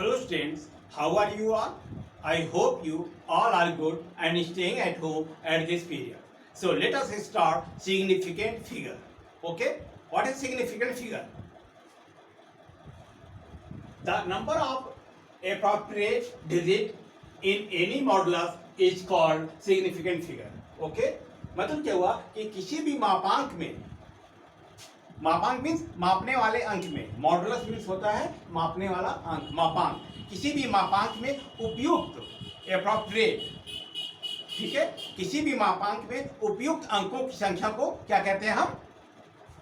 Hello students, how are you all? I hope you all are good and staying at home at this period. So let us start significant figure. Okay, what is significant figure? The number of appropriate digit in any modulus is called significant figure. Okay, मतलब क्या हुआ कि किसी भी मापांक में, मापांक means मापने वाले अंक में, मॉडुलस मीन्स होता है मापने वाला अंक, मापांक, किसी भी मापांक में उपयुक्त एप्रोप्रिएट, ठीक है, किसी भी मापांक में उपयुक्त अंकों की संख्या को क्या कहते हैं, हम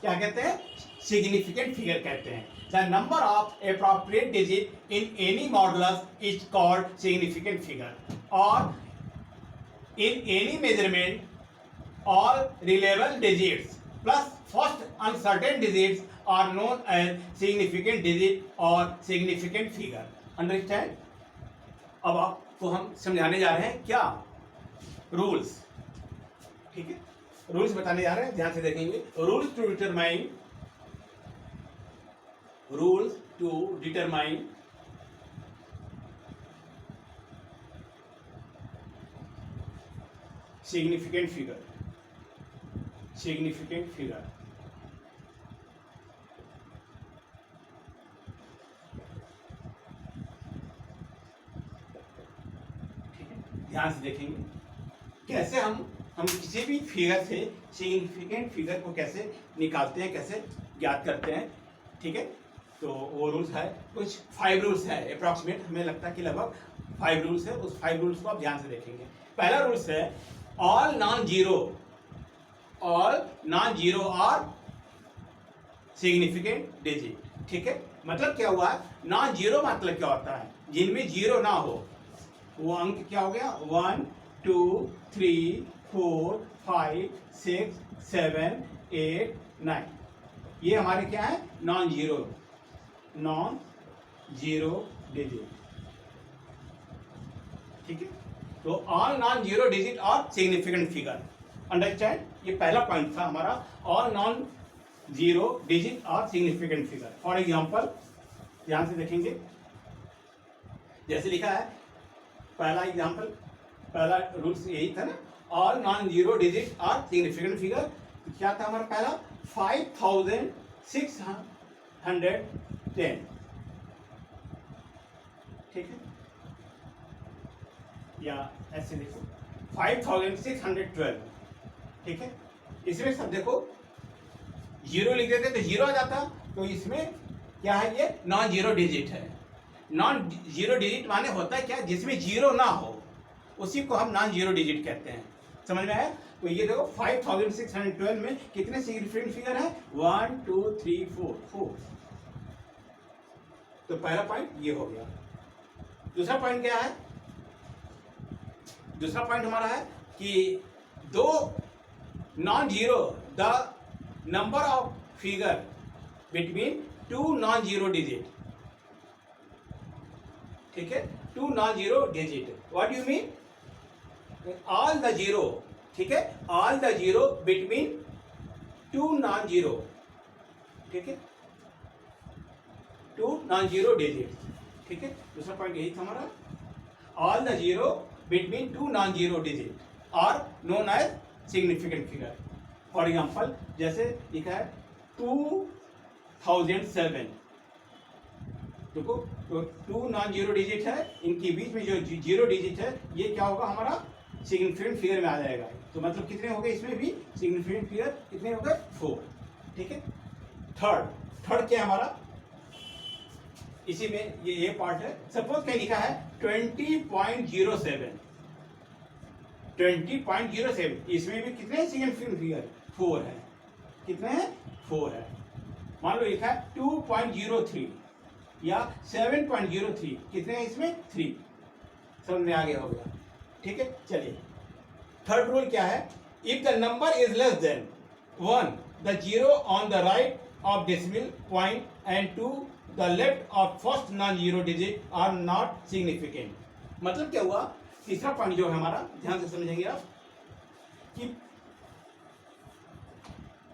क्या कहते हैं, सिग्निफिकेंट फिगर कहते हैं. The number of appropriate digit in any modulus is called significant figure. और in any measurement all reliable digits plus first uncertain digits are known as significant digit or significant figure. Understand? अब आपको हम समझाने जा रहे हैं क्या, rules. ठीक है, रूल्स बताने जा रहे हैं, ध्यान से देखेंगे. Rules to determine significant figure. Significant figure. ध्यान से देखेंगे कैसे हम किसी भी फिगर से सिग्निफिकेंट फिगर को कैसे निकालते हैं, कैसे ज्ञात करते हैं. ठीक है, तो वो रूल्स है, कुछ 5 रूल्स है अप्रॉक्सीमेट, हमें लगता है कि लगभग 5 रूल्स है. उस 5 रूल्स को आप ध्यान से देखेंगे. पहला रूल्स है all non zero are significant digit. ठीक है, मतलब क्या हुआ है, नॉन जीरो मतलब क्या होता है, जिनमें जीरो ना हो, वो अंक क्या हो गया, 1 2 3 4 5 6 7 8 9, ये हमारे क्या है, नॉन जीरो डिजिट. ठीक है, तो ऑल नॉन जीरो डिजिट और सिग्निफिकेंट फिगर. अंडरस्टैंड, ये पहला पॉइंट था हमारा, ऑल नॉन जीरो डिजिट और सिग्निफिकेंट फिगर. फॉर एग्जांपल ध्यान से देखेंगे, जैसे लिखा है पहला एग्जांपल, पहला रूल्स यही था ना, ऑल नॉन जीरो डिजिट और सिग्निफिकेंट फिगर. क्या था हमारा पहला, 5610. ठीक है, या ऐसे देखो 5612. ठीक है, इसमें सब देखो जीरो लिख देते तो जीरो आ जाता, तो इसमें क्या है, ये नॉन जीरो डिजिट है. नॉन जीरो डिजिट माने होता है क्या, जिसमें जीरो ना हो, उसी को हम नॉन जीरो डिजिट कहते हैं. समझ में आया? तो ये देखो 5612 में कितने सिग्निफिकेंट फिगर है, 1 2 3 4. तो पहला पॉइंट ये हो गया. दूसरा पॉइंट क्या है, दूसरा पॉइंट हमारा है कि दो non zero, the number of figure between 2 non zero digit. ठीक है, 2 non zero digit, what you mean, all the zero. ठीक है, all the zero between 2 non zero. ठीक है, 2 नॉन जीरो डिजिट. ठीक है, दूसरा पॉइंट यही था हमारा, all the zero between 2 non zero digit are known as significant figure. For example जैसे लिखा है 2007. देखो, तो 2 नॉन जीरो डिजिट है, इनके बीच में जो जीरो डिजिट है, ये क्या होगा, हमारा सिग्निफिकेंट फिगर में आ जाएगा. तो मतलब कितने हो गए, इसमें भी सिग्निफिकेंट फिगर कितने हो गए, 4. ठीक है, थर्ड क्या है हमारा, इसी में ये पार्ट है. सपोज क्या लिखा है 20.07. 20.07, इसमें भी कितने सिग्निफिकेंट फिगर, 4 है. कितने हैं, 4 है. मान लो लिखा है 2.03 या 7.03, कितने हैं इसमें, 3. समझ में आ गया होगा. ठीक है, चलिए थर्ड रूल क्या है, if the number is less than 1, the zero on the right of decimal point and to the left of first non zero digit are not significant. मतलब क्या हुआ, तीसरा पॉइंट जो है हमारा, ध्यान से समझेंगे आप कि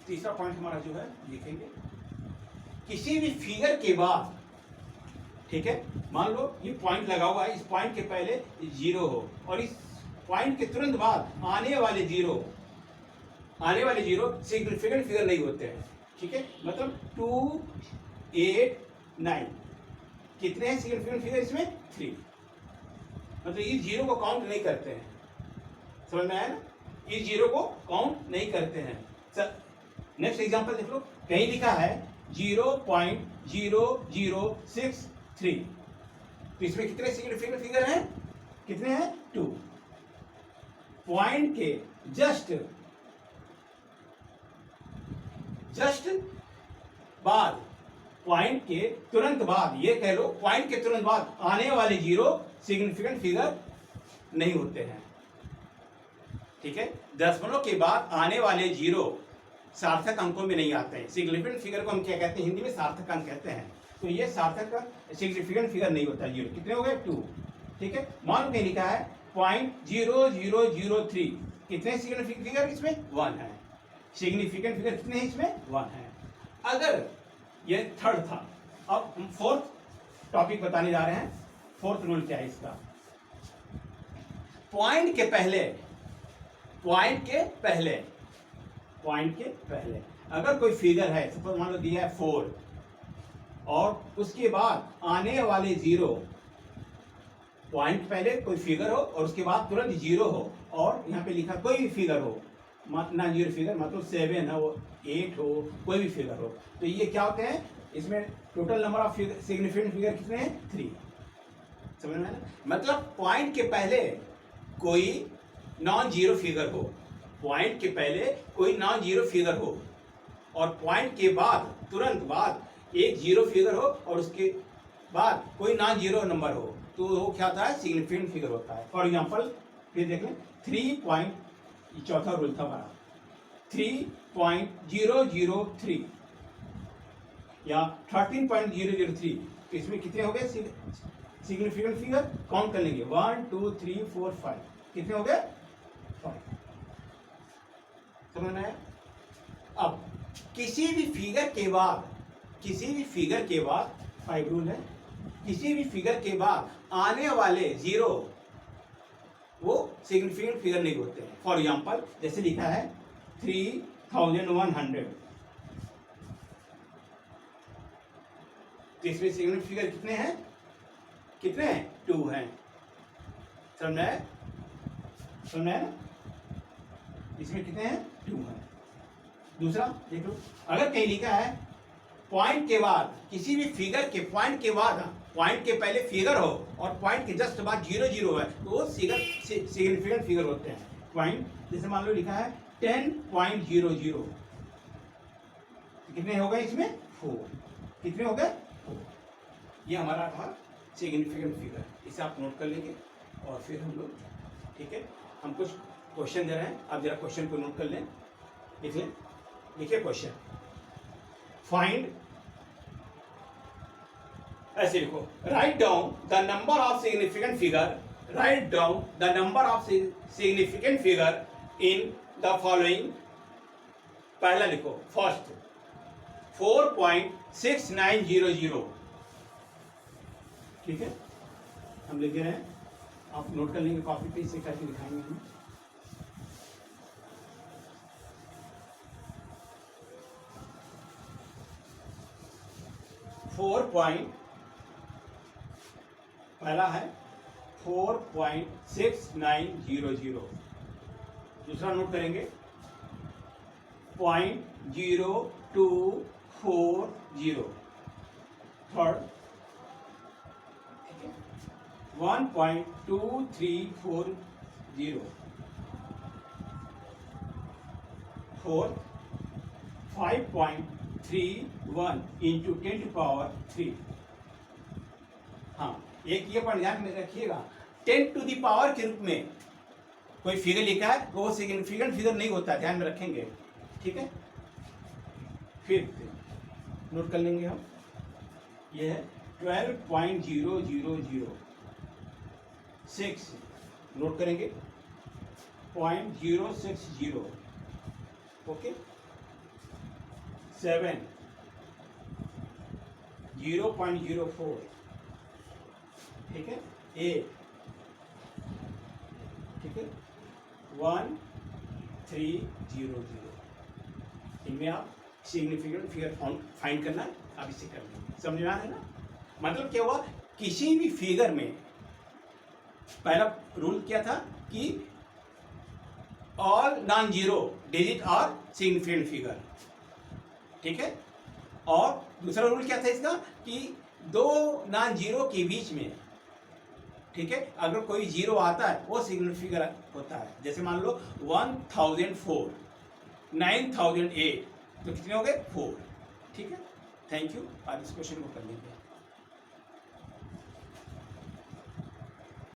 तीसरा पॉइंट हमारा जो है लिखेंगे, किसी भी फिगर के बाद ठीक है, मान लो ये पॉइंट लगा हुआ है, इस पॉइंट के पहले जीरो हो और इस पॉइंट के तुरंत बाद आने वाले जीरो सिग्निफिकेंट फिगर नहीं होते हैं। ठीक है, मतलब 2, 8, 9 कितने हैं सिग्निफिकेंट फिगर इसमें? 3। मतलब इस जीरो को काउंट नहीं करते हैं, समझ में आया ना? इस जीरो को काउंट नहीं करते हैं। नेक्स्ट एग्जांपल देख लो, कहीं लिखा है 0.0063, तो इसमें कितने सिग्निफिकेंट फिगर हैं? कितने हैं? 2। पॉइंट के जस्ट बाद, पॉइंट के तुरंत बाद, ये कह लो पॉइंट के तुरंत बाद आने वाले जीरो सिग्निफिकेंट फिगर नहीं होते हैं। ठीक है, दशमलव के बाद आने वाले जीरो सार्थक अंकों में नहीं आते हैं। सिग्निफिकेंट फिगर को हम क्या कहते हैं? हिंदी में सार्थक अंक कहते हैं। तो ये सार्थक सिग्निफिकेंट फिगर नहीं होता जीरो। कितने हो गए? 2। ठीक है, मान लो लिखा है 0.0003, कितने सिग्निफिकेंट फिगर इसमें? 1 है। सिग्निफिकेंट फिगर कितने हैं इसमें? 1 है। अगर ये थर्ड था, अब हम फोर्थ टॉपिक बताने जा रहे हैं। फोर्थ रूल क्या है इसका? पॉइंट के पहले अगर कोई फिगर है, सपोज मान लो दिया है 4, और उसके बाद आने वाले जीरो, पॉइंट पहले कोई फिगर हो और उसके बाद तुरंत जीरो हो, और यहाँ पे लिखा कोई भी फिगर हो, ना जीरो फिगर, मतलब 7 हो, 8 हो, कोई भी फिगर हो, तो ये क्या होते हैं? इसमें total number of significant figure कितने हैं? 3। समझ में आया ना? मतलब पॉइंट के पहले कोई नॉन जीरो फिगर हो, पॉइंट के पहले कोई नॉन जीरो फिगर हो, और पॉइंट के बाद तुरंत बाद एक जीरो फिगर हो, और उसके बाद कोई नॉन जीरो नंबर हो, तो वो क्या होता है? सिग्निफिकेंट फिगर होता है। फॉर एग्जांपल फिर देख लें, 3 चौथा रूल था हमारा, 3.003 या 13.003, तो इसमें कितने हो गए सिग्निफिकेंट फिगर? काउंट कर लेंगे, 1, 2, 3, 4, 5, कितने हो गए? 5। समझ में आया? अब किसी भी फिगर के बाद 5 रूल है, किसी भी फिगर के बाद आने वाले जीरो वो सिग्निफिकेंट फिगर नहीं होते हैं। फॉर एग्जांपल जैसे लिखा है 3100, तो इसमें सिग्निफिकेंट फिगर कितने हैं? 2 हैं। समझ में? इसमें कितने हैं? 2 हैं। दूसरा देख लो, अगर कहीं लिखा है पॉइंट के बाद, किसी भी फिगर के पॉइंट के बाद, पॉइंट के पहले फिगर हो और पॉइंट के जस्ट बाद 0 है, तो वो सिग्निफिकेंट फिगर होते हैं। पॉइंट जैसे मान लो लिखा है 10.00, कितने हो गए इसमें? 4। कितने हो गए? 4। ये हमारा था सिग्निफिकेंट फिगर। इसे आप नोट कर लेंगे और फिर हम लोग, ठीक है, हम कुछ क्वेश्चन दे रहे हैं, आप जरा क्वेश्चन को नोट कर लें, लिख लें। देखिए क्वेश्चन, फाइंड, ऐसे लिखो, write down the number of significant figure, in the following. पहला लिखो, फर्स्ट 4.6900, ठीक है, हम लिख रहे हैं, आप नोट कर लेंगे कॉपी पे, इसे करके दिखाएंगे हम। पहला है 4.6900, दूसरा नोट करेंगे 0.0240, थर्ड 1.2340, फोर्थ 5.31 इंटू 10⁻3। हाँ, एक ये पॉइंट ध्यान में रखिएगा, 10 टू दी पावर के रूप में कोई फिगर लिखा है तो वो सिग्निफिकेंट फिगर नहीं होता, ध्यान में रखेंगे, ठीक है। फिर नोट कर लेंगे हम, ये है 12.0006, नोट करेंगे 0.060, ओके, 7 0.04, ठीक है, 8, ठीक है, 1300, इनमें आप सिग्निफिकेंट फिगर फाइंड करना आप इसे कर लेंगे। समझ में आ रहा है ना? मतलब क्या हुआ, किसी भी फिगर में पहला रूल क्या था कि ऑल नॉन जीरो डिजिट और सिग्निफिकेंट फिगर, ठीक है। और दूसरा रूल क्या था इसका कि दो नॉन जीरो के बीच में, ठीक है, अगर कोई जीरो आता है वो सिग्निफिकेंट फिगर होता है। जैसे मान लो 1004, 9008, तो कितने हो गए? 4, ठीक है। थैंक यू, आज इस क्वेश्चन को कर लीजिए।